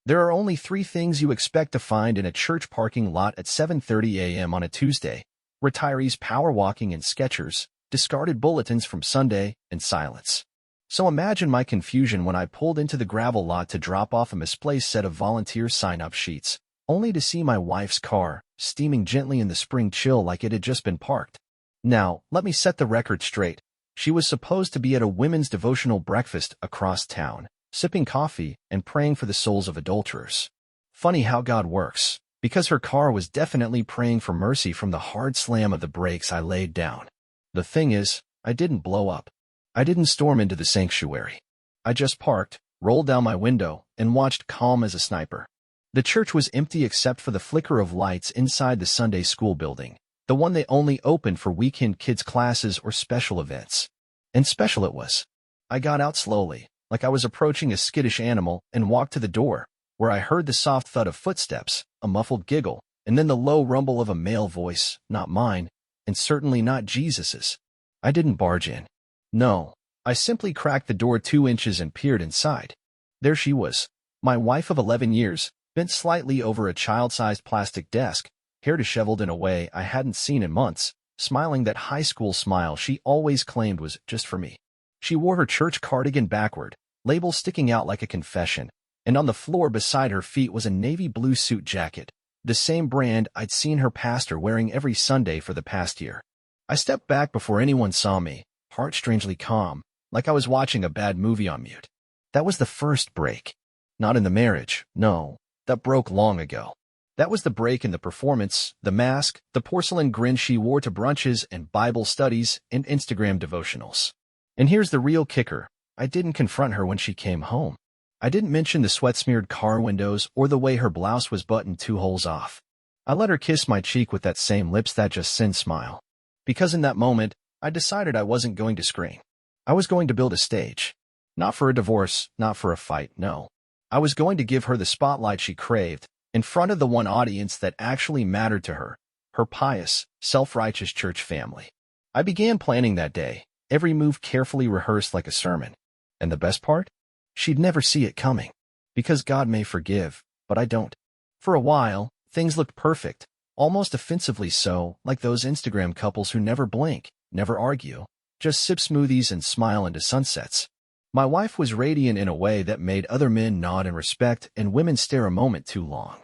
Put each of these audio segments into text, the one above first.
There are only three things you expect to find in a church parking lot at 7:30 a.m. on a Tuesday: retirees power walking in Skechers, discarded bulletins from Sunday, and silence. So imagine my confusion when I pulled into the gravel lot to drop off a misplaced set of volunteer sign-up sheets, only to see my wife's car, steaming gently in the spring chill like it had just been parked. Now, let me set the record straight. She was supposed to be at a women's devotional breakfast across town, sipping coffee and praying for the souls of adulterers. Funny how God works, because her car was definitely praying for mercy from the hard slam of the brakes I laid down. The thing is, I didn't blow up. I didn't storm into the sanctuary. I just parked, rolled down my window, and watched calm as a sniper. The church was empty except for the flicker of lights inside the Sunday school building, the one they only opened for weekend kids' classes or special events. And special it was. I got out slowly, like I was approaching a skittish animal, and walked to the door, where I heard the soft thud of footsteps, a muffled giggle, and then the low rumble of a male voice, not mine, and certainly not Jesus's. I didn't barge in. No, I simply cracked the door 2 inches and peered inside. There she was, my wife of 11 years, bent slightly over a child-sized plastic desk, hair disheveled in a way I hadn't seen in months, smiling that high school smile she always claimed was just for me. She wore her church cardigan backward, labels sticking out like a confession, and on the floor beside her feet was a navy blue suit jacket, the same brand I'd seen her pastor wearing every Sunday for the past year. I stepped back before anyone saw me, heart strangely calm, like I was watching a bad movie on mute. That was the first break. Not in the marriage, no, that broke long ago. That was the break in the performance, the mask, the porcelain grin she wore to brunches and Bible studies and Instagram devotionals. And here's the real kicker. I didn't confront her when she came home. I didn't mention the sweat-smeared car windows or the way her blouse was buttoned 2 holes off. I let her kiss my cheek with that same lips that just sin smile. Because in that moment, I decided I wasn't going to scream. I was going to build a stage. Not for a divorce, not for a fight, no. I was going to give her the spotlight she craved, in front of the one audience that actually mattered to her, her pious, self-righteous church family. I began planning that day, every move carefully rehearsed like a sermon. And the best part? She'd never see it coming. Because God may forgive, but I don't. For a while, things looked perfect, almost offensively so, like those Instagram couples who never blink, never argue, just sip smoothies and smile into sunsets. My wife was radiant in a way that made other men nod in respect and women stare a moment too long.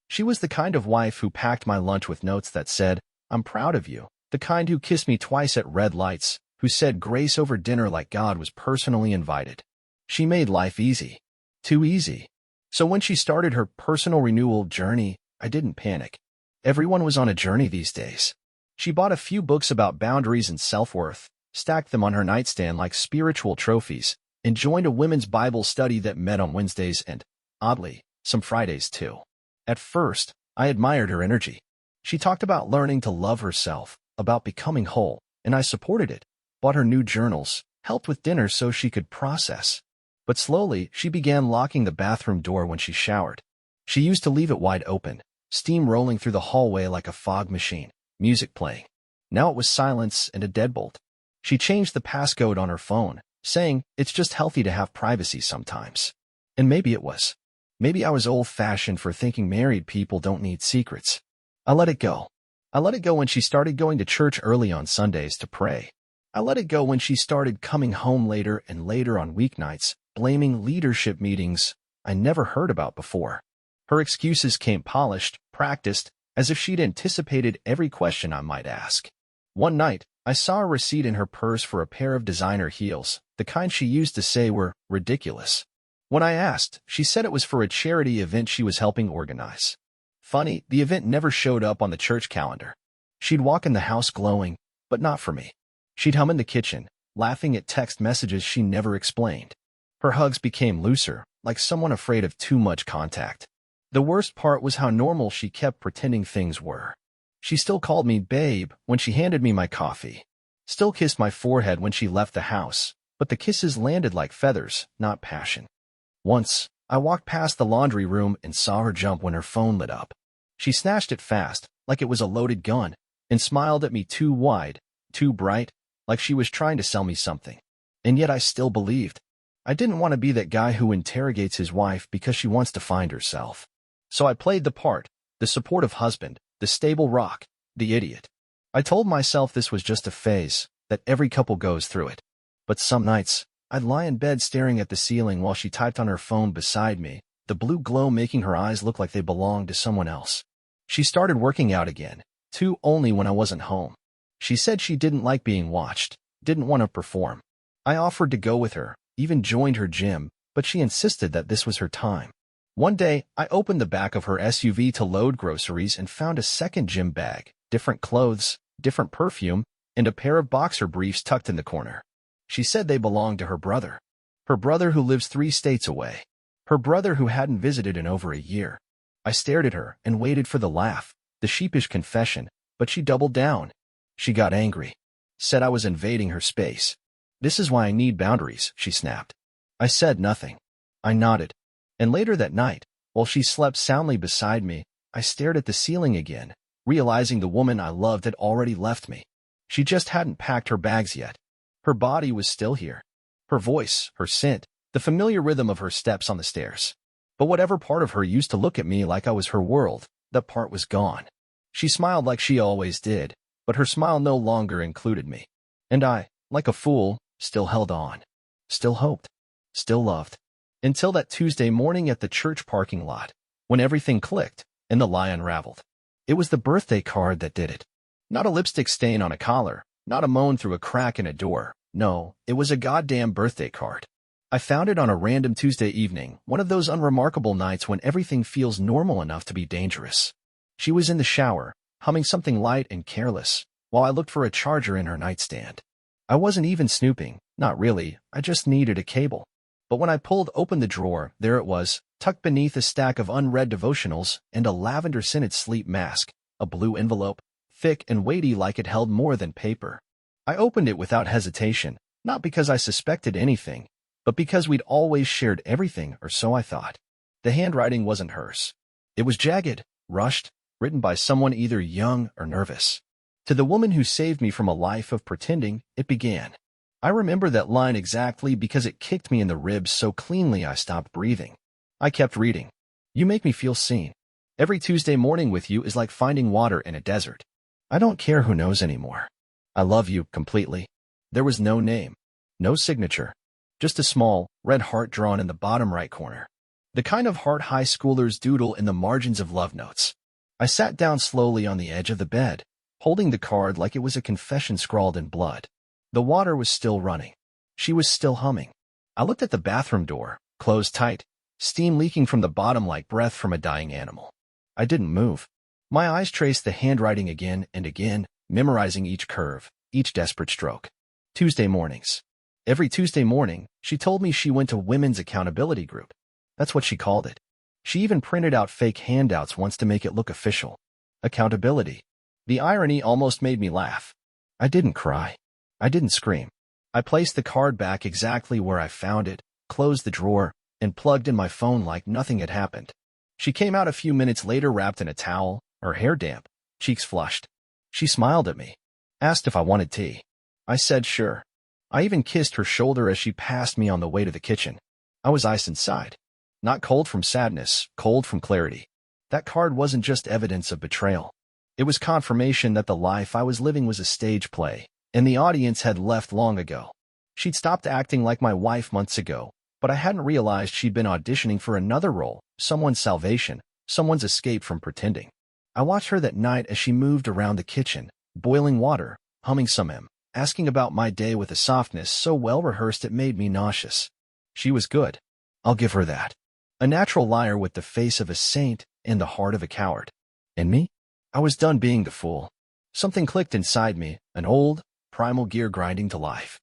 She was the kind of wife who packed my lunch with notes that said, "I'm proud of you," the kind who kissed me twice at red lights, who said grace over dinner like God was personally invited. She made life easy. Too easy. So when she started her personal renewal journey, I didn't panic. Everyone was on a journey these days. She bought a few books about boundaries and self-worth, stacked them on her nightstand like spiritual trophies, and joined a women's Bible study that met on Wednesdays and, oddly, some Fridays too. At first, I admired her energy. She talked about learning to love herself, about becoming whole, and I supported it, bought her new journals, helped with dinner so she could process. But slowly, she began locking the bathroom door when she showered. She used to leave it wide open, steam rolling through the hallway like a fog machine, music playing. Now it was silence and a deadbolt. She changed the passcode on her phone, saying, "It's just healthy to have privacy sometimes." And maybe it was. Maybe I was old-fashioned for thinking married people don't need secrets. I let it go. I let it go when she started going to church early on Sundays to pray. I let it go when she started coming home later and later on weeknights, blaming leadership meetings I never heard about before. Her excuses came polished, practiced, as if she'd anticipated every question I might ask. One night, I saw a receipt in her purse for a pair of designer heels, the kind she used to say were ridiculous. When I asked, she said it was for a charity event she was helping organize. Funny, the event never showed up on the church calendar. She'd walk in the house glowing, but not for me. She'd hum in the kitchen, laughing at text messages she never explained. Her hugs became looser, like someone afraid of too much contact. The worst part was how normal she kept pretending things were. She still called me babe when she handed me my coffee. Still kissed my forehead when she left the house, but the kisses landed like feathers, not passion. Once, I walked past the laundry room and saw her jump when her phone lit up. She snatched it fast, like it was a loaded gun, and smiled at me too wide, too bright, like she was trying to sell me something. And yet I still believed. I didn't want to be that guy who interrogates his wife because she wants to find herself. So I played the part, the supportive husband, the stable rock, the idiot. I told myself this was just a phase, that every couple goes through it. But some nights, I'd lie in bed staring at the ceiling while she typed on her phone beside me, the blue glow making her eyes look like they belonged to someone else. She started working out again, too, only when I wasn't home. She said she didn't like being watched, didn't want to perform. I offered to go with her, even joined her gym, but she insisted that this was her time. One day, I opened the back of her SUV to load groceries and found a second gym bag, different clothes, different perfume, and a pair of boxer briefs tucked in the corner. She said they belonged to her brother. Her brother who lives 3 states away. Her brother who hadn't visited in over a year. I stared at her and waited for the laugh, the sheepish confession, but she doubled down. She got angry. Said I was invading her space. This is why I need boundaries, she snapped. I said nothing. I nodded. And later that night, while she slept soundly beside me, I stared at the ceiling again, realizing the woman I loved had already left me. She just hadn't packed her bags yet. Her body was still here. Her voice, her scent, the familiar rhythm of her steps on the stairs. But whatever part of her used to look at me like I was her world, that part was gone. She smiled like she always did, but her smile no longer included me. And I, like a fool, still held on. Still hoped. Still loved. Until that Tuesday morning at the church parking lot, when everything clicked and the lie unraveled. It was the birthday card that did it. Not a lipstick stain on a collar, not a moan through a crack in a door. No, it was a goddamn birthday card. I found it on a random Tuesday evening, one of those unremarkable nights when everything feels normal enough to be dangerous. She was in the shower, humming something light and careless, while I looked for a charger in her nightstand. I wasn't even snooping, not really, I just needed a cable. But when I pulled open the drawer, there it was, tucked beneath a stack of unread devotionals and a lavender-scented sleep mask, a blue envelope, thick and weighty like it held more than paper. I opened it without hesitation, not because I suspected anything, but because we'd always shared everything, or so I thought. The handwriting wasn't hers. It was jagged, rushed, written by someone either young or nervous. To the woman who saved me from a life of pretending, it began. I remember that line exactly because it kicked me in the ribs so cleanly I stopped breathing. I kept reading. You make me feel seen. Every Tuesday morning with you is like finding water in a desert. I don't care who knows anymore. I love you completely. There was no name, no signature, just a small, red heart drawn in the bottom right corner. The kind of heart high schoolers doodle in the margins of love notes. I sat down slowly on the edge of the bed, holding the card like it was a confession scrawled in blood. The water was still running. She was still humming. I looked at the bathroom door, closed tight, steam leaking from the bottom like breath from a dying animal. I didn't move. My eyes traced the handwriting again and again, memorizing each curve, each desperate stroke. Tuesday mornings. Every Tuesday morning, she told me she went to Women's Accountability Group. That's what she called it. She even printed out fake handouts once to make it look official. Accountability. The irony almost made me laugh. I didn't cry. I didn't scream. I placed the card back exactly where I found it, closed the drawer, and plugged in my phone like nothing had happened. She came out a few minutes later wrapped in a towel, her hair damp, cheeks flushed. She smiled at me, asked if I wanted tea. I said sure. I even kissed her shoulder as she passed me on the way to the kitchen. I was ice inside. Not cold from sadness, cold from clarity. That card wasn't just evidence of betrayal. It was confirmation that the life I was living was a stage play, and the audience had left long ago. She'd stopped acting like my wife months ago, but I hadn't realized she'd been auditioning for another role, someone's salvation, someone's escape from pretending. I watched her that night as she moved around the kitchen, boiling water, humming some hymn, asking about my day with a softness so well-rehearsed it made me nauseous. She was good. I'll give her that. A natural liar with the face of a saint and the heart of a coward. And me? I was done being the fool. Something clicked inside me, an old, primal gear grinding to life.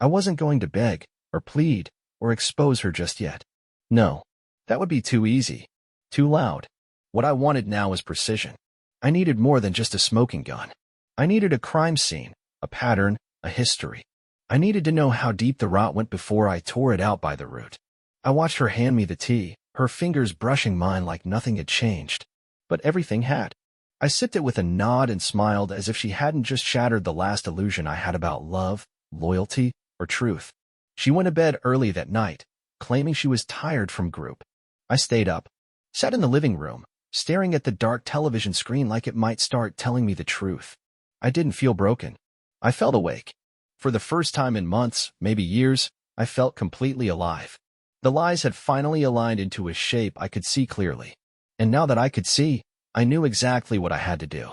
I wasn't going to beg, or plead, or expose her just yet. No, that would be too easy, too loud. What I wanted now was precision. I needed more than just a smoking gun. I needed a crime scene, a pattern, a history. I needed to know how deep the rot went before I tore it out by the root. I watched her hand me the tea, her fingers brushing mine like nothing had changed. But everything had. I sipped it with a nod and smiled as if she hadn't just shattered the last illusion I had about love, loyalty, or truth. She went to bed early that night, claiming she was tired from group. I stayed up, sat in the living room, staring at the dark television screen like it might start telling me the truth. I didn't feel broken. I felt awake. For the first time in months, maybe years, I felt completely alive. The lies had finally aligned into a shape I could see clearly. And now that I could see, I knew exactly what I had to do.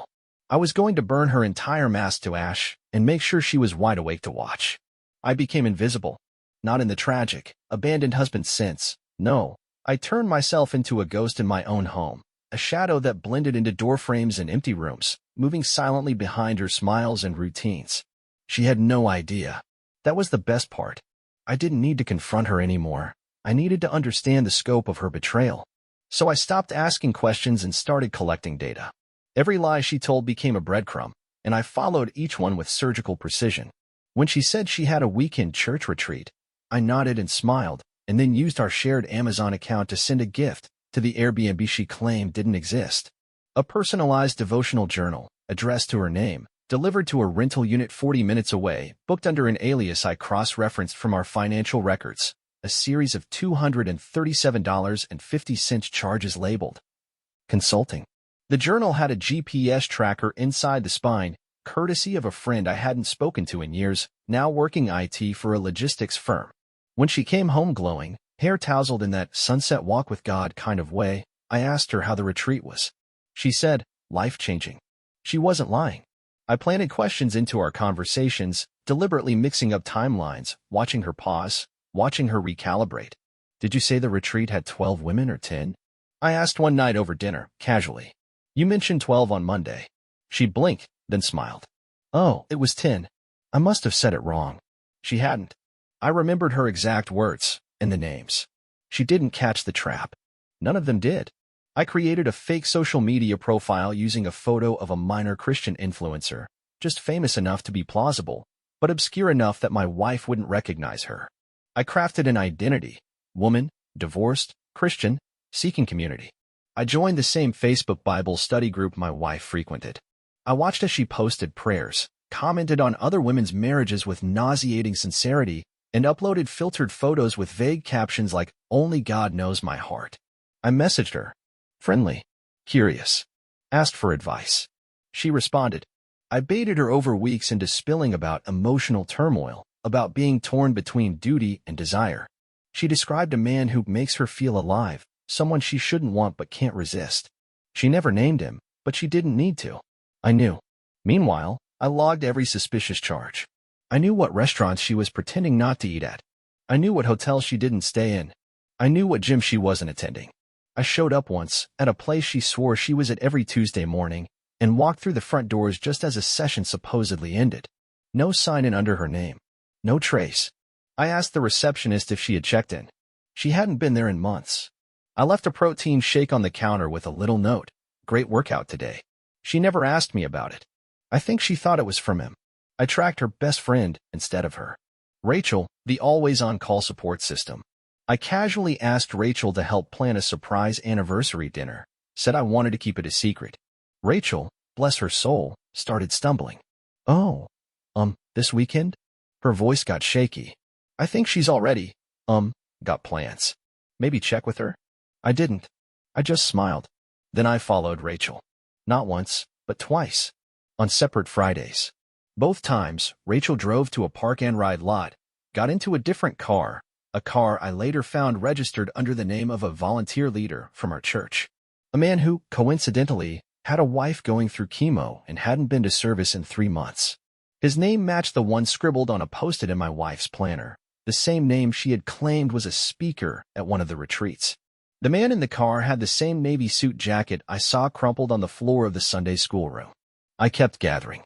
I was going to burn her entire mask to ash and make sure she was wide awake to watch. I became invisible. Not in the tragic, abandoned husband sense. No, I turned myself into a ghost in my own home, a shadow that blended into door frames and empty rooms, moving silently behind her smiles and routines. She had no idea. That was the best part. I didn't need to confront her anymore. I needed to understand the scope of her betrayal. So I stopped asking questions and started collecting data. Every lie she told became a breadcrumb, and I followed each one with surgical precision. When she said she had a weekend church retreat, I nodded and smiled, and then used our shared Amazon account to send a gift to the Airbnb she claimed didn't exist. A personalized devotional journal, addressed to her name, delivered to a rental unit 40 minutes away, booked under an alias I cross-referenced from our financial records, a series of $237.50 charges labeled consulting. The journal had a GPS tracker inside the spine, courtesy of a friend I hadn't spoken to in years, now working IT for a logistics firm. When she came home glowing, hair tousled in that sunset walk with God kind of way, I asked her how the retreat was. She said, life-changing. She wasn't lying. I planted questions into our conversations, deliberately mixing up timelines, watching her pause, watching her recalibrate. Did you say the retreat had 12 women or 10? I asked one night over dinner, casually. You mentioned 12 on Monday. She blinked, then smiled. Oh, it was 10. I must have said it wrong. She hadn't. I remembered her exact words, and the names. She didn't catch the trap. None of them did. I created a fake social media profile using a photo of a minor Christian influencer, just famous enough to be plausible, but obscure enough that my wife wouldn't recognize her. I crafted an identity: woman, divorced, Christian, seeking community. I joined the same Facebook Bible study group my wife frequented. I watched as she posted prayers, commented on other women's marriages with nauseating sincerity, and uploaded filtered photos with vague captions like, "Only God knows my heart." I messaged her. Friendly. Curious. Asked for advice. She responded. I baited her over weeks into spilling about emotional turmoil, about being torn between duty and desire. She described a man who makes her feel alive, someone she shouldn't want but can't resist. She never named him, but she didn't need to. I knew. Meanwhile, I logged every suspicious charge. I knew what restaurants she was pretending not to eat at. I knew what hotels she didn't stay in. I knew what gym she wasn't attending. I showed up once, at a place she swore she was at every Tuesday morning, and walked through the front doors just as a session supposedly ended. No sign-in under her name. No trace. I asked the receptionist if she had checked in. She hadn't been there in months. I left a protein shake on the counter with a little note. Great workout today. She never asked me about it. I think she thought it was from him. I tracked her best friend instead of her. Rachel, the always-on-call support system. I casually asked Rachel to help plan a surprise anniversary dinner, said I wanted to keep it a secret. Rachel, bless her soul, started stumbling. Oh, this weekend? Her voice got shaky. I think she's already, got plans. Maybe check with her? I didn't. I just smiled. Then I followed Rachel. Not once, but twice. On separate Fridays. Both times, Rachel drove to a park-and-ride lot, got into a different car, a car I later found registered under the name of a volunteer leader from our church. A man who, coincidentally, had a wife going through chemo and hadn't been to service in 3 months. His name matched the one scribbled on a post-it in my wife's planner, the same name she had claimed was a speaker at one of the retreats. The man in the car had the same navy suit jacket I saw crumpled on the floor of the Sunday school room. I kept gathering.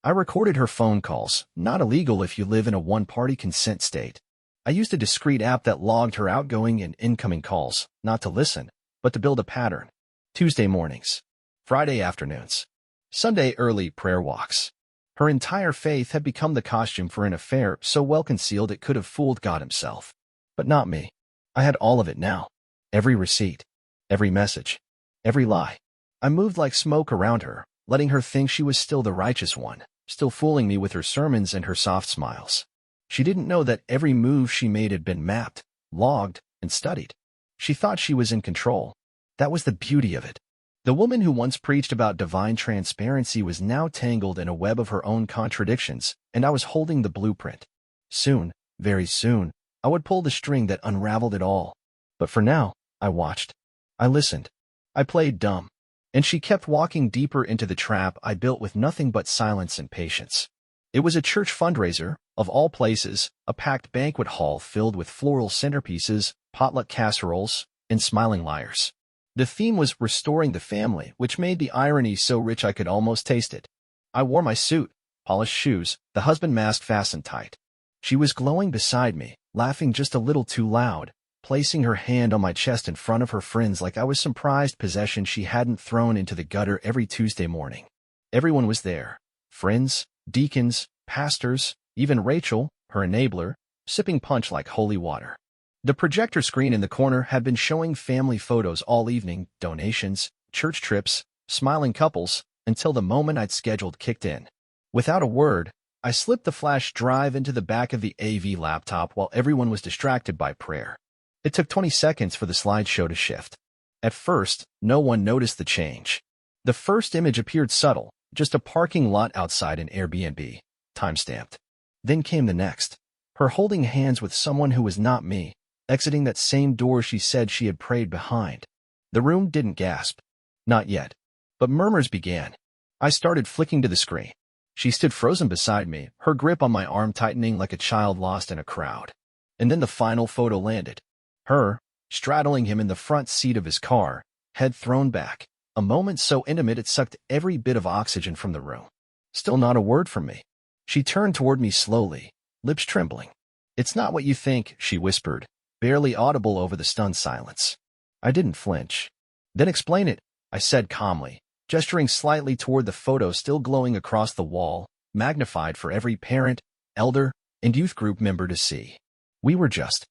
I recorded her phone calls, not illegal if you live in a one-party consent state. I used a discrete app that logged her outgoing and incoming calls, not to listen, but to build a pattern. Tuesday mornings. Friday afternoons. Sunday early prayer walks. Her entire faith had become the costume for an affair so well concealed it could have fooled God himself. But not me. I had all of it now. Every receipt. Every message. Every lie. I moved like smoke around her, letting her think she was still the righteous one, still fooling me with her sermons and her soft smiles. She didn't know that every move she made had been mapped, logged, and studied. She thought she was in control. That was the beauty of it. The woman who once preached about divine transparency was now tangled in a web of her own contradictions, and I was holding the blueprint. Soon, very soon, I would pull the string that unraveled it all. But for now, I watched. I listened. I played dumb. And she kept walking deeper into the trap I built with nothing but silence and patience. It was a church fundraiser, of all places, a packed banquet hall filled with floral centerpieces, potluck casseroles, and smiling liars. The theme was restoring the family, which made the irony so rich I could almost taste it. I wore my suit, polished shoes, the husband mask fastened tight. She was glowing beside me, laughing just a little too loud, placing her hand on my chest in front of her friends like I was some prized possession she hadn't thrown into the gutter every Tuesday morning. Everyone was there. Friends, deacons, pastors, even Rachel, her enabler, sipping punch like holy water. The projector screen in the corner had been showing family photos all evening, donations, church trips, smiling couples, until the moment I'd scheduled kicked in. Without a word, I slipped the flash drive into the back of the AV laptop while everyone was distracted by prayer. It took 20 seconds for the slideshow to shift. At first, no one noticed the change. The first image appeared subtle, just a parking lot outside an Airbnb, time-stamped. Then came the next, her holding hands with someone who was not me, exiting that same door she said she had prayed behind. The room didn't gasp. Not yet. But murmurs began. I started flicking to the screen. She stood frozen beside me, her grip on my arm tightening like a child lost in a crowd. And then the final photo landed. Her, straddling him in the front seat of his car, head thrown back, a moment so intimate it sucked every bit of oxygen from the room. Still not a word from me. She turned toward me slowly, lips trembling. "It's not what you think," she whispered, barely audible over the stunned silence. I didn't flinch. "Then explain it," I said calmly, gesturing slightly toward the photo still glowing across the wall, magnified for every parent, elder, and youth group member to see. We were just...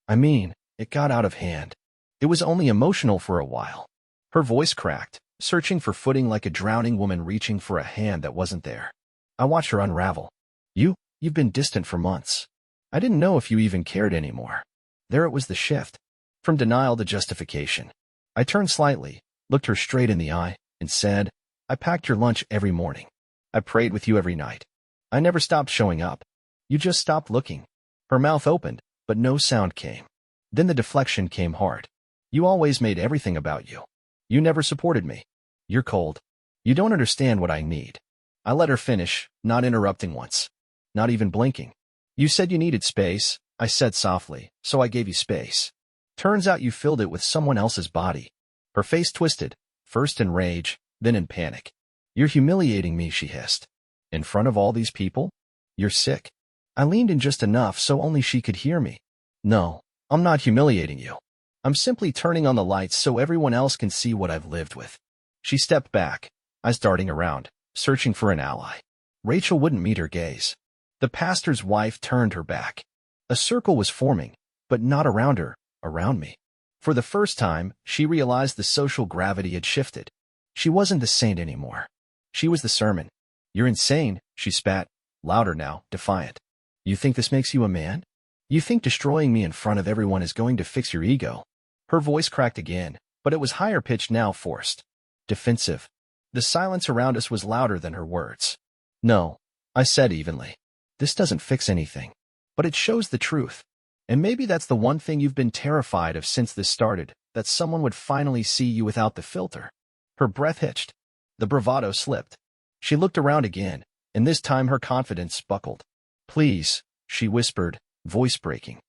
it got out of hand. It was only emotional for a while. Her voice cracked, searching for footing like a drowning woman reaching for a hand that wasn't there. I watched her unravel. You've been distant for months. I didn't know if you even cared anymore." There it was, the shift. From denial to justification. I turned slightly, looked her straight in the eye, and said, "I packed your lunch every morning. I prayed with you every night. I never stopped showing up. You just stopped looking." Her mouth opened, but no sound came. Then the deflection came hard. "You always made everything about you. You never supported me. You're cold. You don't understand what I need." I let her finish, not interrupting once. Not even blinking. "You said you needed space," I said softly, "so I gave you space. Turns out you filled it with someone else's body." Her face twisted, first in rage, then in panic. "You're humiliating me," she hissed. "In front of all these people? You're sick." I leaned in just enough so only she could hear me. "No, I'm not humiliating you. I'm simply turning on the lights so everyone else can see what I've lived with." She stepped back, eyes darting around, searching for an ally. Rachel wouldn't meet her gaze. The pastor's wife turned her back. A circle was forming, but not around her, around me. For the first time, she realized the social gravity had shifted. She wasn't the saint anymore. She was the sermon. "You're insane," she spat, louder now, defiant. "You think this makes you a man? You think destroying me in front of everyone is going to fix your ego?" Her voice cracked again, but it was higher pitched now, forced. Defensive. The silence around us was louder than her words. "No," I said evenly. "This doesn't fix anything. But it shows the truth. And maybe that's the one thing you've been terrified of since this started, that someone would finally see you without the filter." Her breath hitched. The bravado slipped. She looked around again, and this time her confidence buckled. "Please," she whispered, voice breaking.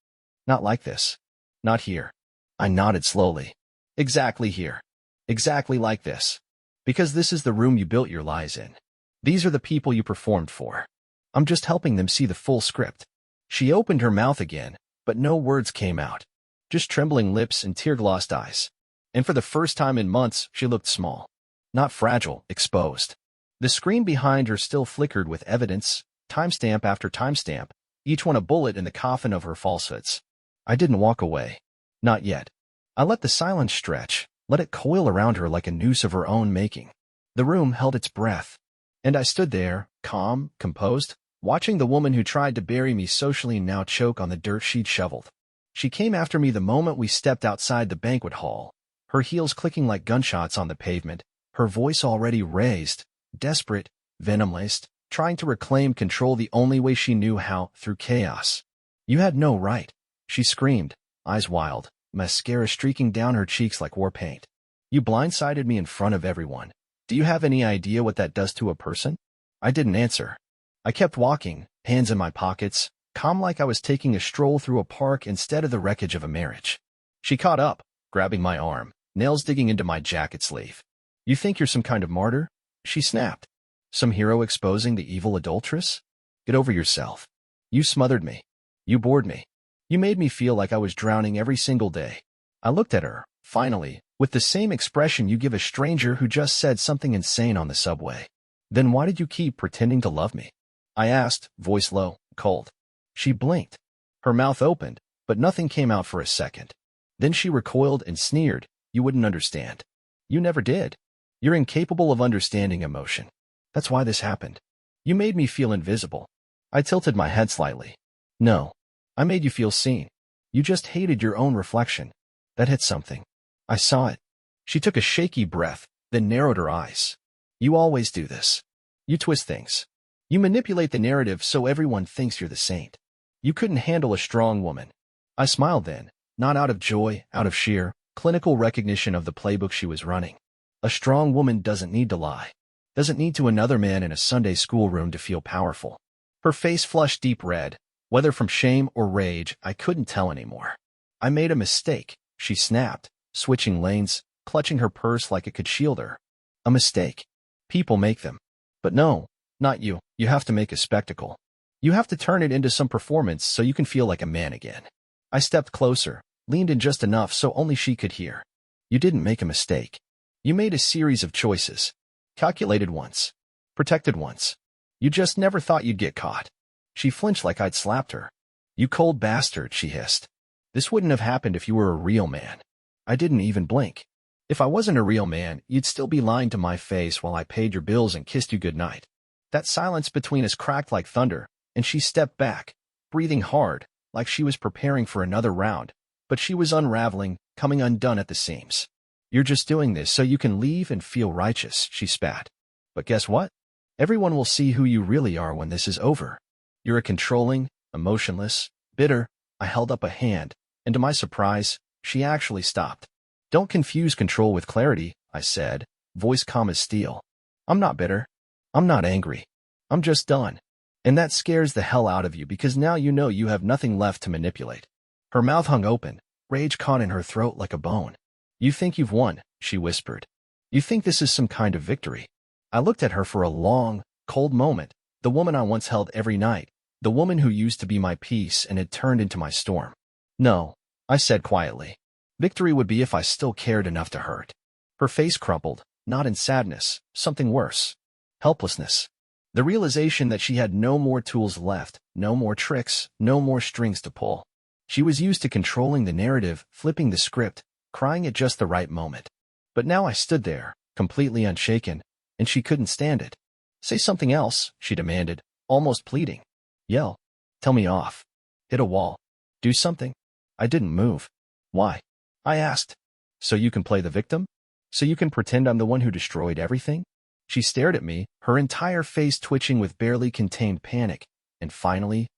"Not like this. Not here." I nodded slowly. "Exactly here. Exactly like this. Because this is the room you built your lies in. These are the people you performed for. I'm just helping them see the full script." She opened her mouth again, but no words came out. Just trembling lips and tear-glossed eyes. And for the first time in months, she looked small. Not fragile, exposed. The screen behind her still flickered with evidence, timestamp after timestamp, each one a bullet in the coffin of her falsehoods. I didn't walk away. Not yet. I let the silence stretch, let it coil around her like a noose of her own making. The room held its breath. And I stood there, calm, composed, watching the woman who tried to bury me socially now choke on the dirt she'd shoveled. She came after me the moment we stepped outside the banquet hall, her heels clicking like gunshots on the pavement, her voice already raised, desperate, venom-laced, trying to reclaim control the only way she knew how, through chaos. "You had no right," she screamed, eyes wild, mascara streaking down her cheeks like war paint. "You blindsided me in front of everyone. Do you have any idea what that does to a person?" I didn't answer. I kept walking, hands in my pockets, calm like I was taking a stroll through a park instead of the wreckage of a marriage. She caught up, grabbing my arm, nails digging into my jacket sleeve. "You think you're some kind of martyr?" she snapped. "Some hero exposing the evil adulteress? Get over yourself. You smothered me. You bored me. You made me feel like I was drowning every single day." I looked at her, finally, with the same expression you give a stranger who just said something insane on the subway. "Then why did you keep pretending to love me?" I asked, voice low, cold. She blinked. Her mouth opened, but nothing came out for a second. Then she recoiled and sneered. "You wouldn't understand. You never did. You're incapable of understanding emotion. That's why this happened. You made me feel invisible." I tilted my head slightly. "No. I made you feel seen. You just hated your own reflection." That hit something. I saw it. She took a shaky breath, then narrowed her eyes. "You always do this. You twist things. You manipulate the narrative so everyone thinks you're the saint. You couldn't handle a strong woman." I smiled then, not out of joy, out of sheer, clinical recognition of the playbook she was running. A strong woman doesn't need to lie. Doesn't need to another man in a Sunday school room to feel powerful. Her face flushed deep red, whether from shame or rage, I couldn't tell anymore. "I made a mistake," she snapped, switching lanes, clutching her purse like it could shield her. "A mistake. People make them. But no, not you. You have to make a spectacle. You have to turn it into some performance so you can feel like a man again." I stepped closer, leaned in just enough so only she could hear. "You didn't make a mistake. You made a series of choices. Calculated once. Protected once. You just never thought you'd get caught." She flinched like I'd slapped her. "You cold bastard," she hissed. "This wouldn't have happened if you were a real man." I didn't even blink. "If I wasn't a real man, you'd still be lying to my face while I paid your bills and kissed you goodnight." That silence between us cracked like thunder, and she stepped back, breathing hard, like she was preparing for another round, but she was unraveling, coming undone at the seams. "You're just doing this so you can leave and feel righteous," she spat. "But guess what? Everyone will see who you really are when this is over. You're a controlling, emotionless, bitter." I held up a hand, and to my surprise, she actually stopped. "Don't confuse control with clarity," I said, voice calm as steel. "I'm not bitter. I'm not angry. I'm just done. And that scares the hell out of you because now you know you have nothing left to manipulate." Her mouth hung open, rage caught in her throat like a bone. "You think you've won," she whispered. "You think this is some kind of victory." I looked at her for a long, cold moment, the woman I once held every night, the woman who used to be my peace and had turned into my storm. "No," I said quietly. "Victory would be if I still cared enough to hurt." Her face crumpled, not in sadness, something worse. Helplessness. The realization that she had no more tools left, no more tricks, no more strings to pull. She was used to controlling the narrative, flipping the script, crying at just the right moment. But now I stood there, completely unshaken, and she couldn't stand it. "Say something else," she demanded, almost pleading. "Yell. Tell me off. Hit a wall. Do something." I didn't move. "Why?" I asked. "So you can play the victim? So you can pretend I'm the one who destroyed everything?" She stared at me, her entire face twitching with barely contained panic, and finally,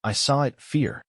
I saw it, fear.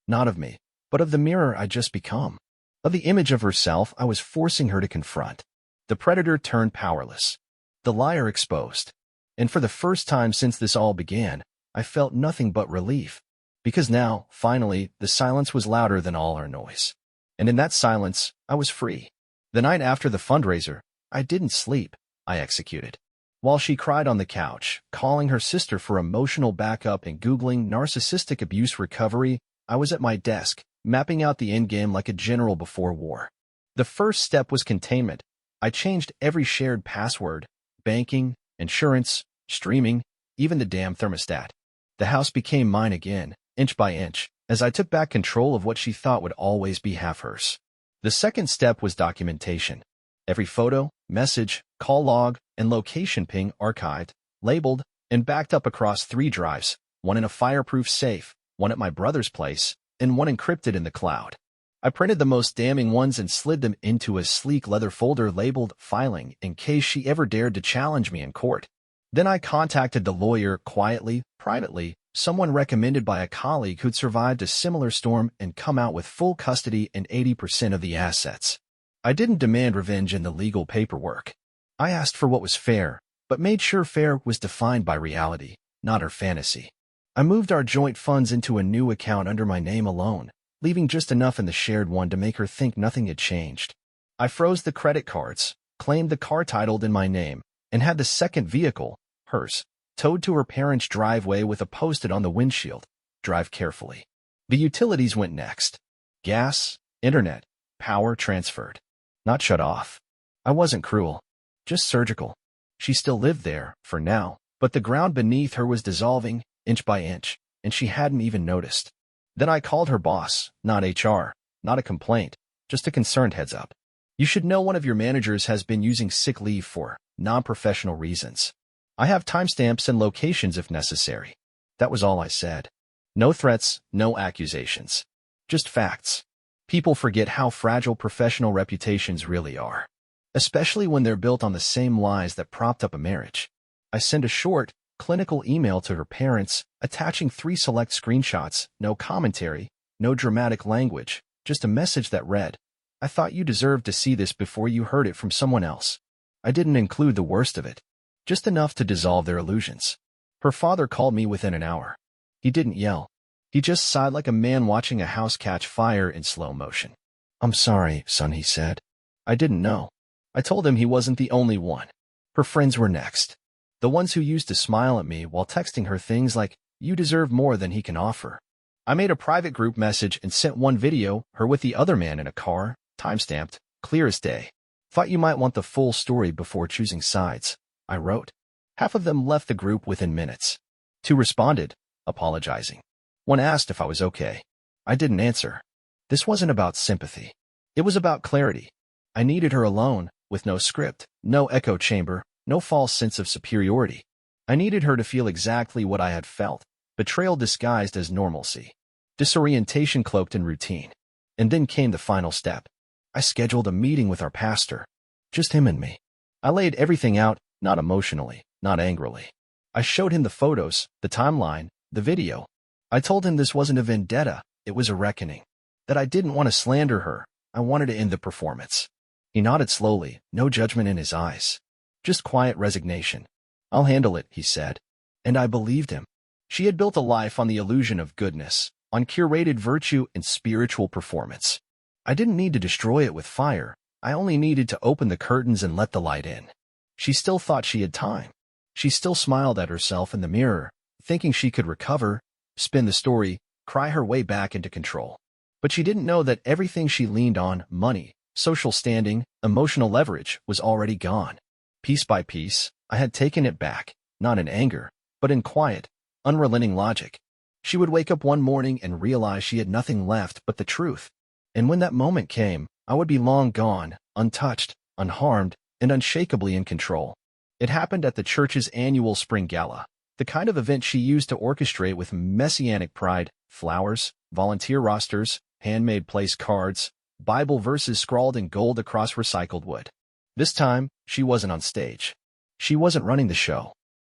Not of me, but of the mirror I'd just become. Of the image of herself I was forcing her to confront. The predator turned powerless. The liar exposed. And for the first time since this all began, I felt nothing but relief. Because now, finally, the silence was louder than all our noise. And in that silence, I was free. The night after the fundraiser, I didn't sleep. I executed. While she cried on the couch, calling her sister for emotional backup and Googling narcissistic abuse recovery, I was at my desk, mapping out the endgame like a general before war. The first step was containment. I changed every shared password, banking, insurance, streaming, even the damn thermostat. The house became mine again, inch by inch, as I took back control of what she thought would always be half hers. The second step was documentation. Every photo, message, call log, and location ping archived, labeled, and backed up across 3 drives, one in a fireproof safe, one at my brother's place, and one encrypted in the cloud. I printed the most damning ones and slid them into a sleek leather folder labeled filing in case she ever dared to challenge me in court. Then I contacted the lawyer quietly, privately, someone recommended by a colleague who'd survived a similar storm and come out with full custody and 80% of the assets. I didn't demand revenge in the legal paperwork. I asked for what was fair, but made sure fair was defined by reality, not her fantasy. I moved our joint funds into a new account under my name alone, leaving just enough in the shared one to make her think nothing had changed. I froze the credit cards, claimed the car titled in my name, and had the second vehicle, hers, towed to her parents' driveway with a post-it on the windshield, "Drive carefully." The utilities went next. Gas, internet, power transferred. Not shut off. I wasn't cruel, just surgical. She still lived there, for now, but the ground beneath her was dissolving, inch by inch, and she hadn't even noticed. Then I called her boss, not HR, not a complaint, just a concerned heads up. You should know one of your managers has been using sick leave for non-professional reasons. I have timestamps and locations if necessary. That was all I said. No threats, no accusations. Just facts. People forget how fragile professional reputations really are, especially when they're built on the same lies that propped up a marriage. I sent a short, clinical email to her parents, attaching 3 select screenshots, no commentary, no dramatic language, just a message that read, "I thought you deserved to see this before you heard it from someone else." I didn't include the worst of it, just enough to dissolve their illusions. Her father called me within an hour. He didn't yell. He just sighed like a man watching a house catch fire in slow motion. "I'm sorry, son," he said. I didn't know. I told him he wasn't the only one. Her friends were next. The ones who used to smile at me while texting her things like, "You deserve more than he can offer." I made a private group message and sent one video, her with the other man in a car, timestamped, clear as day. "Thought you might want the full story before choosing sides," I wrote. Half of them left the group within minutes. 2 responded, apologizing. One asked if I was okay. I didn't answer. This wasn't about sympathy. It was about clarity. I needed her alone, with no script, no echo chamber, no false sense of superiority. I needed her to feel exactly what I had felt, betrayal disguised as normalcy, disorientation cloaked in routine. And then came the final step. I scheduled a meeting with our pastor. Just him and me. I laid everything out, not emotionally, not angrily. I showed him the photos, the timeline, the video. I told him this wasn't a vendetta, it was a reckoning. That I didn't want to slander her, I wanted to end the performance. He nodded slowly, no judgment in his eyes. Just quiet resignation. "I'll handle it," he said. And I believed him. She had built a life on the illusion of goodness, on curated virtue and spiritual performance. I didn't need to destroy it with fire. I only needed to open the curtains and let the light in. She still thought she had time. She still smiled at herself in the mirror, thinking she could recover, spin the story, cry her way back into control. But she didn't know that everything she leaned on, money, social standing, emotional leverage, was already gone. Piece by piece, I had taken it back, not in anger, but in quiet, unrelenting logic. She would wake up one morning and realize she had nothing left but the truth. And when that moment came, I would be long gone, untouched, unharmed, and unshakably in control. It happened at the church's annual spring gala, the kind of event she used to orchestrate with messianic pride: flowers, volunteer rosters, handmade place cards, Bible verses scrawled in gold across recycled wood. This time, she wasn't on stage. She wasn't running the show.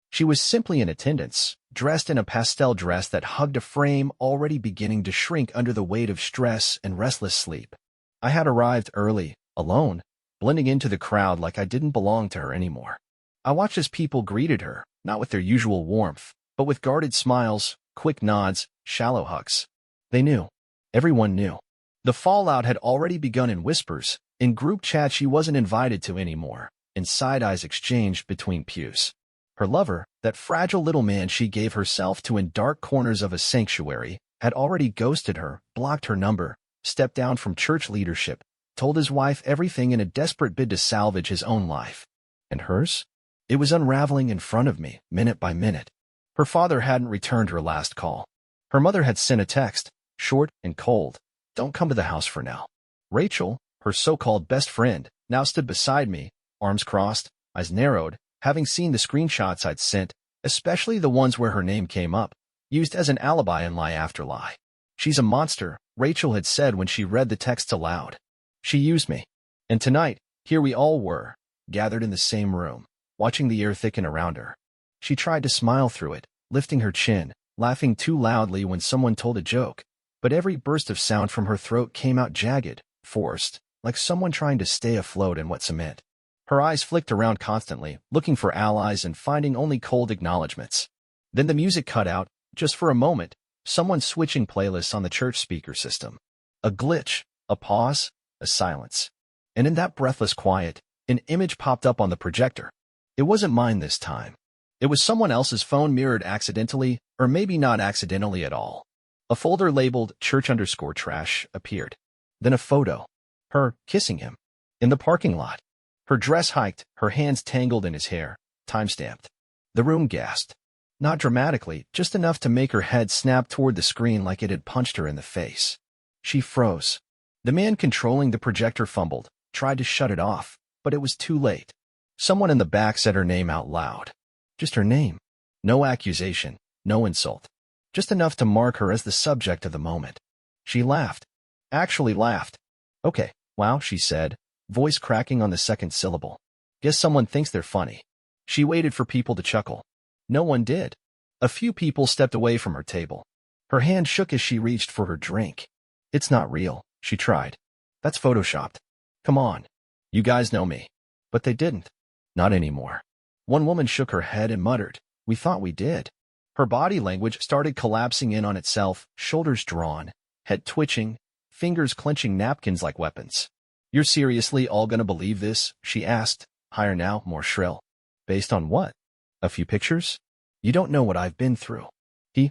She was simply in attendance, dressed in a pastel dress that hugged a frame already beginning to shrink under the weight of stress and restless sleep. I had arrived early, alone, blending into the crowd like I didn't belong to her anymore. I watched as people greeted her, not with their usual warmth, but with guarded smiles, quick nods, shallow hugs. They knew. Everyone knew. The fallout had already begun in whispers, in group chat she wasn't invited to anymore, in side-eyes exchanged between pews. Her lover, that fragile little man she gave herself to in dark corners of a sanctuary, had already ghosted her, blocked her number, stepped down from church leadership, told his wife everything in a desperate bid to salvage his own life. And hers? It was unraveling in front of me, minute by minute. Her father hadn't returned her last call. Her mother had sent a text, short and cold: "Don't come to the house for now." Rachel, her so-called best friend, now stood beside me, arms crossed, eyes narrowed, having seen the screenshots I'd sent, especially the ones where her name came up, used as an alibi and lie after lie. She's a monster, Rachel had said when she read the texts aloud. She used me. And tonight, here we all were, gathered in the same room, watching the air thicken around her. She tried to smile through it, lifting her chin, laughing too loudly when someone told a joke, but every burst of sound from her throat came out jagged, forced, like someone trying to stay afloat in wet cement. Her eyes flicked around constantly, looking for allies and finding only cold acknowledgments. Then the music cut out, just for a moment, someone switching playlists on the church speaker system. A glitch, a pause, a silence. And in that breathless quiet, an image popped up on the projector. It wasn't mine this time. It was someone else's phone mirrored accidentally, or maybe not accidentally at all. A folder labeled church_trash appeared. Then a photo. Her kissing him. In the parking lot. Her dress hiked, her hands tangled in his hair, time-stamped. The room gasped. Not dramatically, just enough to make her head snap toward the screen like it had punched her in the face. She froze. The man controlling the projector fumbled, tried to shut it off, but it was too late. Someone in the back said her name out loud. Just her name. No accusation, no insult. Just enough to mark her as the subject of the moment. She laughed. Actually laughed. Okay, wow, she said, voice cracking on the second syllable. Guess someone thinks they're funny. She waited for people to chuckle. No one did. A few people stepped away from her table. Her hand shook as she reached for her drink. It's not real, she tried. That's photoshopped. Come on. You guys know me. But they didn't. Not anymore. One woman shook her head and muttered, we thought we did. Her body language started collapsing in on itself, shoulders drawn, head twitching, fingers clenching napkins like weapons. You're seriously all gonna believe this? She asked, higher now, more shrill. Based on what? A few pictures? You don't know what I've been through.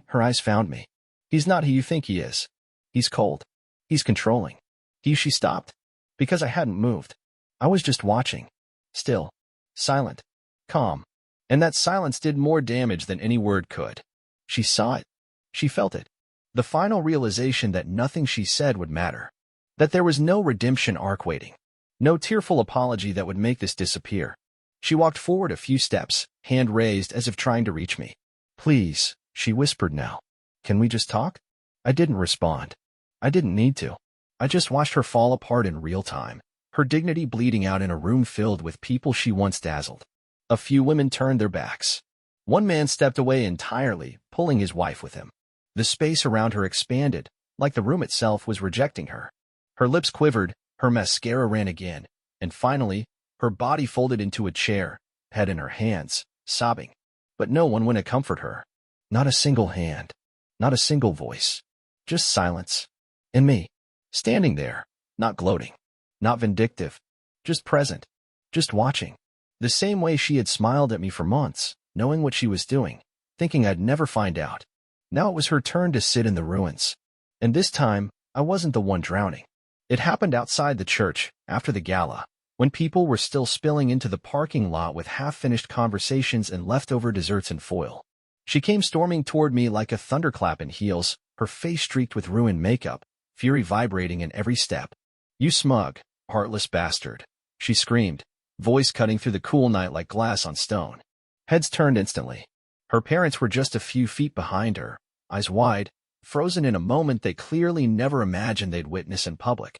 Her eyes found me. He's not who you think he is. He's cold. He's controlling. She stopped. Because I hadn't moved. I was just watching. Still. Silent. Calm. And that silence did more damage than any word could. She saw it. She felt it. The final realization that nothing she said would matter. That there was no redemption arc waiting. No tearful apology that would make this disappear. She walked forward a few steps, hand raised as if trying to reach me. Please, she whispered now. Can we just talk? I didn't respond. I didn't need to. I just watched her fall apart in real time, her dignity bleeding out in a room filled with people she once dazzled. A few women turned their backs. One man stepped away entirely, pulling his wife with him. The space around her expanded, like the room itself was rejecting her. Her lips quivered, her mascara ran again, and finally, her body folded into a chair, head in her hands, sobbing. But no one went to comfort her. Not a single hand. Not a single voice. Just silence. And me. Standing there, not gloating. Not vindictive. Just present. Just watching. The same way she had smiled at me for months, knowing what she was doing, thinking I'd never find out. Now it was her turn to sit in the ruins. And this time, I wasn't the one drowning. It happened outside the church, after the gala, when people were still spilling into the parking lot with half-finished conversations and leftover desserts in foil. She came storming toward me like a thunderclap in heels, her face streaked with ruined makeup, fury vibrating in every step. You smug, heartless bastard, she screamed, voice cutting through the cool night like glass on stone. Heads turned instantly. Her parents were just a few feet behind her, eyes wide, frozen in a moment they clearly never imagined they'd witness in public.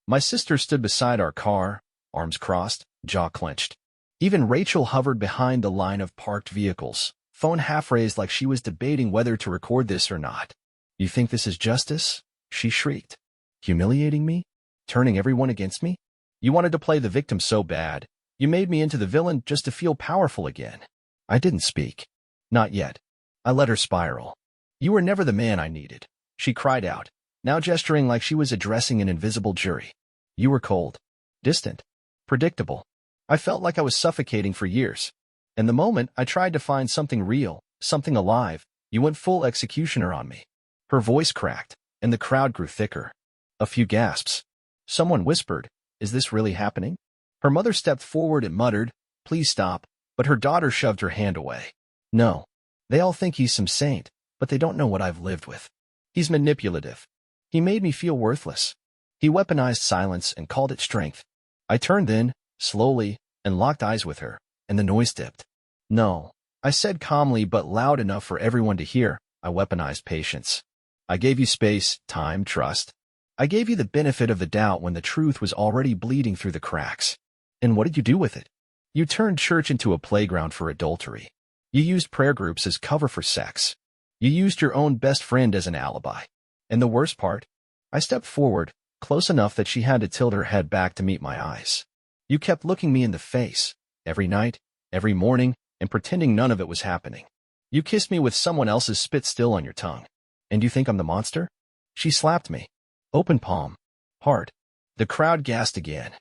My sister stood beside our car, arms crossed, jaw clenched. Even Rachel hovered behind the line of parked vehicles, phone half raised like she was debating whether to record this or not. You think this is justice? She shrieked. Humiliating me? Turning everyone against me? You wanted to play the victim so bad. You made me into the villain just to feel powerful again. I didn't speak. Not yet. I let her spiral. You were never the man I needed, she cried out, now gesturing like she was addressing an invisible jury. You were cold. Distant. Predictable. I felt like I was suffocating for years. And the moment I tried to find something real, something alive, you went full executioner on me. Her voice cracked, and the crowd grew thicker. A few gasps. Someone whispered, is this really happening? Her mother stepped forward and muttered, please stop, but her daughter shoved her hand away. No. They all think he's some saint, but they don't know what I've lived with. He's manipulative. He made me feel worthless. He weaponized silence and called it strength. I turned then, slowly, and locked eyes with her, and the noise dipped. No, I said calmly but loud enough for everyone to hear. I weaponized patience. I gave you space, time, trust. I gave you the benefit of the doubt when the truth was already bleeding through the cracks. And what did you do with it? You turned church into a playground for adultery. You used prayer groups as cover for sex. You used your own best friend as an alibi. And the worst part? I stepped forward, close enough that she had to tilt her head back to meet my eyes. You kept looking me in the face, every night, every morning, and pretending none of it was happening. You kissed me with someone else's spit still on your tongue. And you think I'm the monster? She slapped me. Open palm. Hard. The crowd gasped again.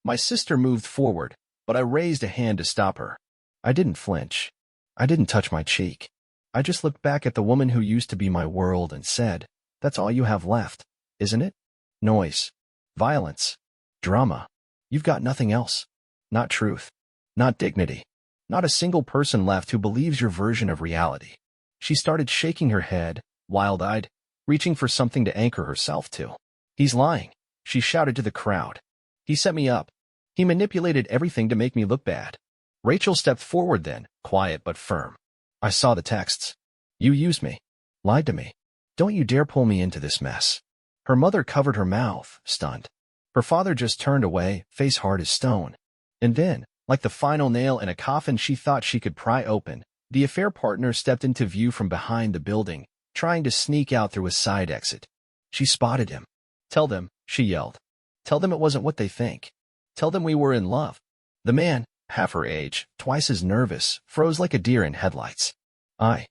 My sister moved forward, but I raised a hand to stop her. I didn't flinch. I didn't touch my cheek. I just looked back at the woman who used to be my world and said, "That's all you have left, isn't it? Noise. Violence. Drama. You've got nothing else. Not truth. Not dignity. Not a single person left who believes your version of reality." She started shaking her head, wild-eyed, reaching for something to anchor herself to. "He's lying," she shouted to the crowd. "He set me up. He manipulated everything to make me look bad." Rachel stepped forward then, quiet but firm. "I saw the texts. You used me. Lied to me. Don't you dare pull me into this mess." Her mother covered her mouth, stunned. Her father just turned away, face hard as stone. And then, like the final nail in a coffin she thought she could pry open, the affair partner stepped into view from behind the building, trying to sneak out through a side exit. She spotted him. "Tell them," she yelled. "Tell them it wasn't what they think. Tell them we were in love." The man, half her age, twice as nervous, froze like a deer in headlights. I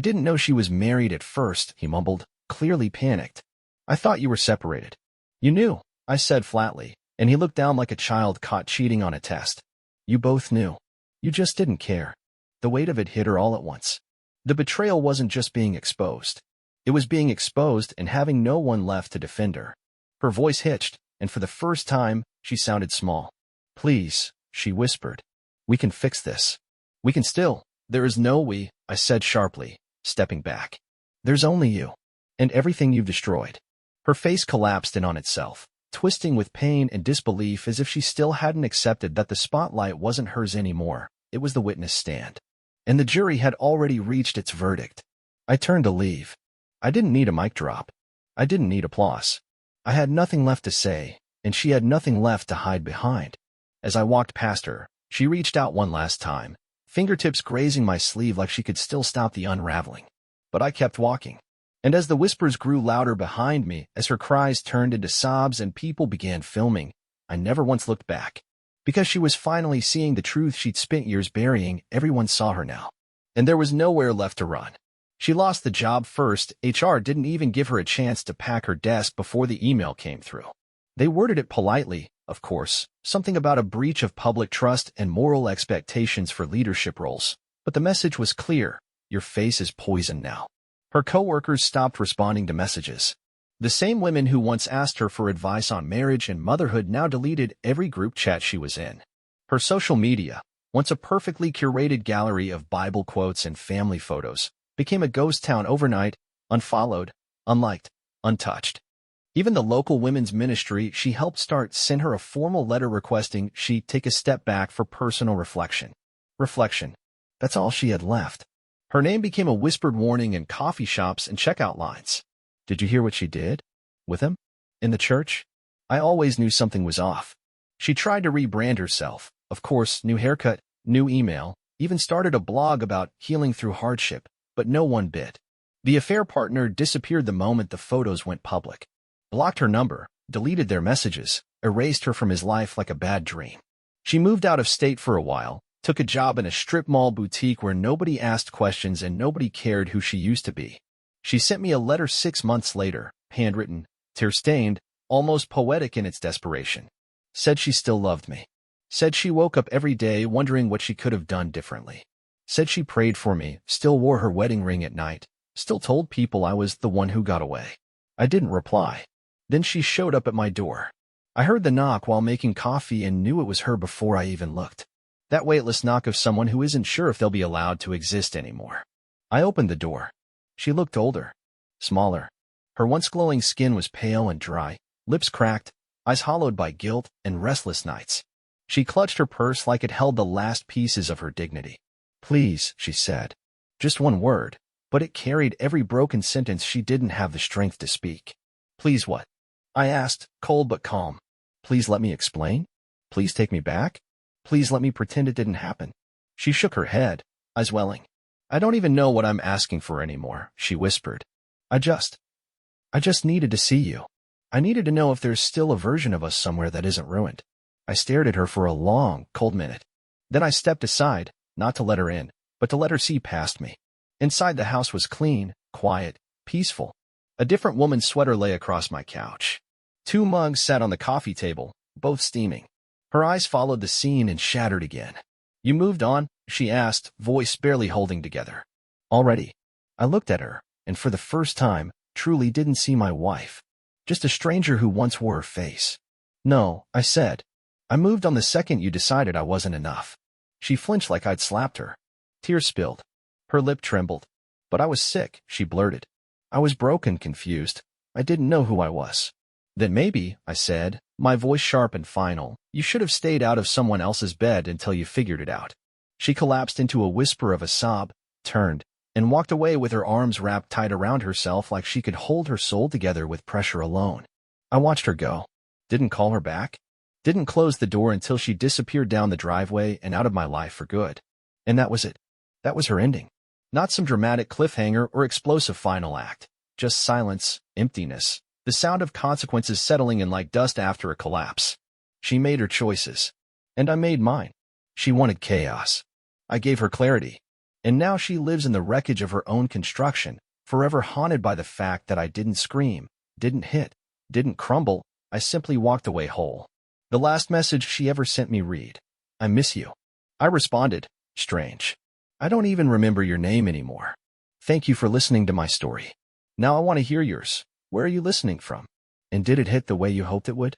didn't know she was married at first," he mumbled, clearly panicked. "I thought you were separated." "You knew," I said flatly, and he looked down like a child caught cheating on a test. "You both knew. You just didn't care." The weight of it hit her all at once. The betrayal wasn't just being exposed. It was being exposed and having no one left to defend her. Her voice hitched, and for the first time, she sounded small. "Please," she whispered. "We can fix this. We can still." "There is no we," I said sharply, stepping back. "There's only you. And everything you've destroyed." Her face collapsed in on itself, twisting with pain and disbelief as if she still hadn't accepted that the spotlight wasn't hers anymore. It was the witness stand. And the jury had already reached its verdict. I turned to leave. I didn't need a mic drop. I didn't need applause. I had nothing left to say, and she had nothing left to hide behind. As I walked past her, she reached out one last time, fingertips grazing my sleeve like she could still stop the unraveling. But I kept walking. And as the whispers grew louder behind me, as her cries turned into sobs and people began filming, I never once looked back. Because she was finally seeing the truth she'd spent years burying, everyone saw her now. And there was nowhere left to run. She lost the job first. HR didn't even give her a chance to pack her desk before the email came through. They worded it politely, of course, something about a breach of public trust and moral expectations for leadership roles. But the message was clear: your face is poisoned now. Her coworkers stopped responding to messages. The same women who once asked her for advice on marriage and motherhood now deleted every group chat she was in. Her social media, once a perfectly curated gallery of Bible quotes and family photos, became a ghost town overnight, unfollowed, unliked, untouched. Even the local women's ministry she helped start sent her a formal letter requesting she take a step back for personal reflection. Reflection. That's all she had left. Her name became a whispered warning in coffee shops and checkout lines. Did you hear what she did? With him? In the church? I always knew something was off. She tried to rebrand herself. Of course, new haircut, new email, even started a blog about healing through hardship, but no one bit. The affair partner disappeared the moment the photos went public. Blocked her number, deleted their messages, erased her from his life like a bad dream. She moved out of state for a while, took a job in a strip mall boutique where nobody asked questions and nobody cared who she used to be. She sent me a letter 6 months later, handwritten, tear-stained, almost poetic in its desperation. Said she still loved me. Said she woke up every day wondering what she could have done differently. Said she prayed for me, still wore her wedding ring at night, still told people I was the one who got away. I didn't reply. Then she showed up at my door. I heard the knock while making coffee and knew it was her before I even looked. That weightless knock of someone who isn't sure if they'll be allowed to exist anymore. I opened the door. She looked older, smaller. Her once glowing skin was pale and dry, lips cracked, eyes hollowed by guilt and restless nights. She clutched her purse like it held the last pieces of her dignity. Please, she said. Just one word, but it carried every broken sentence she didn't have the strength to speak. Please what? I asked, cold but calm. Please let me explain? Please take me back? Please let me pretend it didn't happen. She shook her head, eyes welling. I don't even know what I'm asking for anymore, she whispered. I just needed to see you. I needed to know if there's still a version of us somewhere that isn't ruined. I stared at her for a long, cold minute. Then I stepped aside, not to let her in, but to let her see past me. Inside the house was clean, quiet, peaceful. A different woman's sweater lay across my couch. 2 mugs sat on the coffee table, both steaming. Her eyes followed the scene and shattered again. You moved on? She asked, voice barely holding together. Already. I looked at her, and for the first time, truly didn't see my wife. Just a stranger who once wore her face. No, I said. I moved on the second you decided I wasn't enough. She flinched like I'd slapped her. Tears spilled. Her lip trembled. But I was sick, she blurted. I was broken, confused. I didn't know who I was. Then maybe, I said, my voice sharp and final, you should have stayed out of someone else's bed until you figured it out. She collapsed into a whisper of a sob, turned, and walked away with her arms wrapped tight around herself like she could hold her soul together with pressure alone. I watched her go. Didn't call her back. Didn't close the door until she disappeared down the driveway and out of my life for good. And that was it. That was her ending. Not some dramatic cliffhanger or explosive final act. Just silence, emptiness, the sound of consequences settling in like dust after a collapse. She made her choices. And I made mine. She wanted chaos. I gave her clarity. And now she lives in the wreckage of her own construction, forever haunted by the fact that I didn't scream, didn't hit, didn't crumble. I simply walked away whole. The last message she ever sent me read, I miss you. I responded, strange. I don't even remember your name anymore. Thank you for listening to my story. Now I want to hear yours. Where are you listening from? And did it hit the way you hoped it would?